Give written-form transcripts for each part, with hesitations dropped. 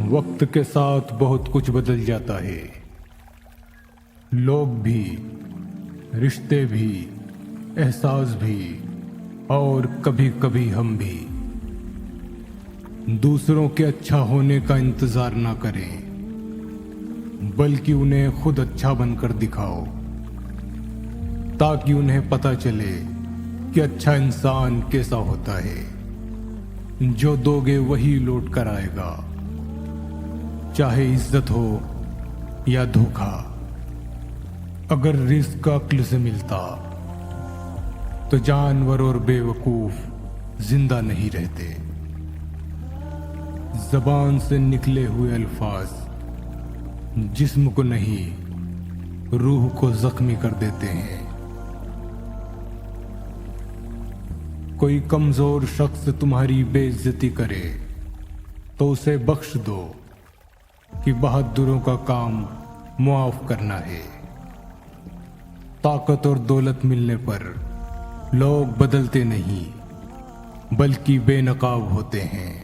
وقت کے ساتھ بہت کچھ بدل جاتا ہے، لوگ بھی، رشتے بھی، احساس بھی، اور کبھی کبھی ہم بھی۔ دوسروں کے اچھا ہونے کا انتظار نہ کریں، بلکہ انہیں خود اچھا بن کر دکھاؤ، تاکہ انہیں پتہ چلے کہ اچھا انسان کیسا ہوتا ہے۔ جو دو گے وہی لوٹ کر آئے گا، چاہے عزت ہو یا دھوکہ۔ اگر رزق عقل سے ملتا تو جانور اور بے وقوف زندہ نہیں رہتے۔ زبان سے نکلے ہوئے الفاظ جسم کو نہیں، روح کو زخمی کر دیتے ہیں۔ کوئی کمزور شخص تمہاری بے عزتی کرے تو اسے بخش دو کہ بہادروں کا کام معاف کرنا ہے۔ طاقت اور دولت ملنے پر لوگ بدلتے نہیں، بلکہ بے نقاب ہوتے ہیں۔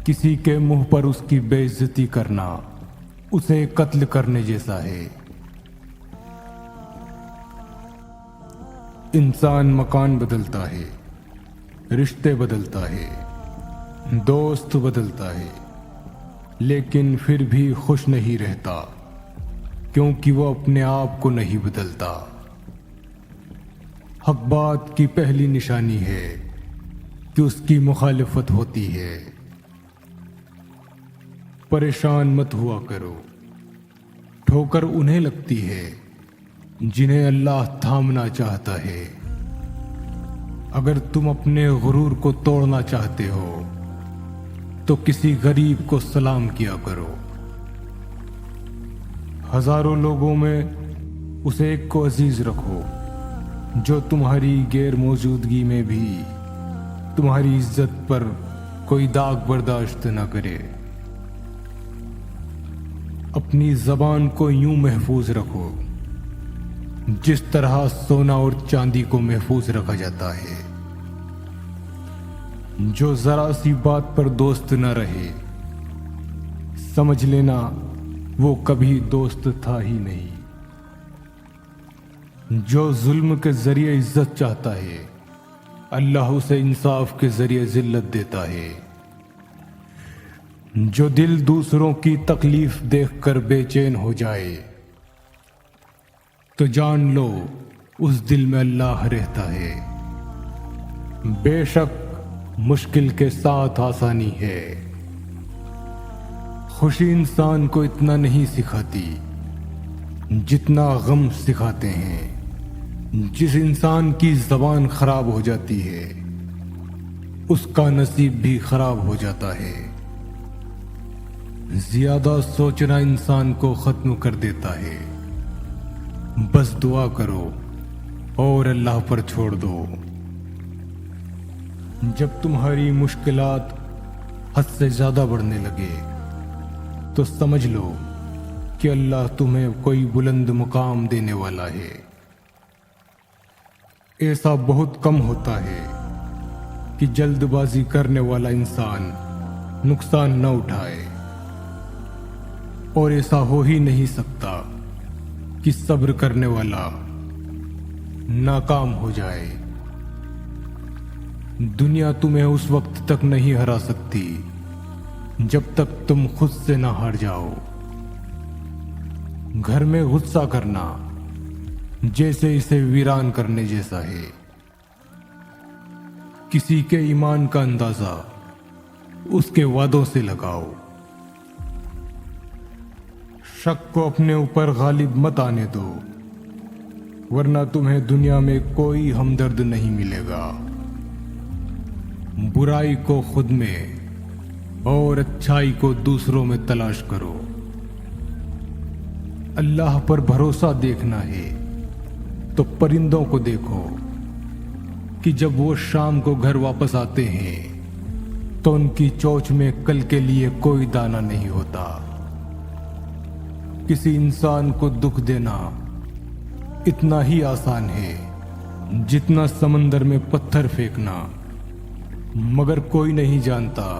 کسی کے منہ پر اس کی بے عزتی کرنا اسے قتل کرنے جیسا ہے۔ انسان مکان بدلتا ہے، رشتے بدلتا ہے، دوست بدلتا ہے، لیکن پھر بھی خوش نہیں رہتا، کیونکہ وہ اپنے آپ کو نہیں بدلتا۔ حق بات کی پہلی نشانی ہے کہ اس کی مخالفت ہوتی ہے۔ پریشان مت ہوا کرو، ٹھوکر انہیں لگتی ہے جنہیں اللہ تھامنا چاہتا ہے۔ اگر تم اپنے غرور کو توڑنا چاہتے ہو تو کسی غریب کو سلام کیا کرو۔ ہزاروں لوگوں میں اس ایک کو عزیز رکھو جو تمہاری غیر موجودگی میں بھی تمہاری عزت پر کوئی داغ برداشت نہ کرے۔ اپنی زبان کو یوں محفوظ رکھو جس طرح سونا اور چاندی کو محفوظ رکھا جاتا ہے۔ جو ذرا سی بات پر دوست نہ رہے، سمجھ لینا وہ کبھی دوست تھا ہی نہیں۔ جو ظلم کے ذریعے عزت چاہتا ہے، اللہ اسے انصاف کے ذریعے ذلت دیتا ہے۔ جو دل دوسروں کی تکلیف دیکھ کر بے چین ہو جائے تو جان لو اس دل میں اللہ رہتا ہے۔ بے شک مشکل کے ساتھ آسانی ہے۔ خوشی انسان کو اتنا نہیں سکھاتی جتنا غم سکھاتے ہیں۔ جس انسان کی زبان خراب ہو جاتی ہے اس کا نصیب بھی خراب ہو جاتا ہے۔ زیادہ سوچنا انسان کو ختم کر دیتا ہے۔ بس دعا کرو اور اللہ پر چھوڑ دو۔ جب تمہاری مشکلات حد سے زیادہ بڑھنے لگے تو سمجھ لو کہ اللہ تمہیں کوئی بلند مقام دینے والا ہے۔ ایسا بہت کم ہوتا ہے کہ جلد بازی کرنے والا انسان نقصان نہ اٹھائے، اور ایسا ہو ہی نہیں سکتا کہ صبر کرنے والا ناکام ہو جائے۔ دنیا تمہیں اس وقت تک نہیں ہرا سکتی جب تک تم خود سے نہ ہار جاؤ۔ گھر میں غصہ کرنا جیسے اسے ویران کرنے جیسا ہے۔ کسی کے ایمان کا اندازہ اس کے وعدوں سے لگاؤ۔ شک کو اپنے اوپر غالب مت آنے دو، ورنہ تمہیں دنیا میں کوئی ہمدرد نہیں ملے گا۔ برائی کو خود میں اور اچھائی کو دوسروں میں تلاش کرو۔ اللہ پر بھروسہ دیکھنا ہے تو پرندوں کو دیکھو کہ جب وہ شام کو گھر واپس آتے ہیں تو ان کی چونچ میں کل کے لیے کوئی دانہ نہیں ہوتا۔ کسی انسان کو دکھ دینا اتنا ہی آسان ہے جتنا سمندر میں پتھر پھینکنا، مگر کوئی نہیں جانتا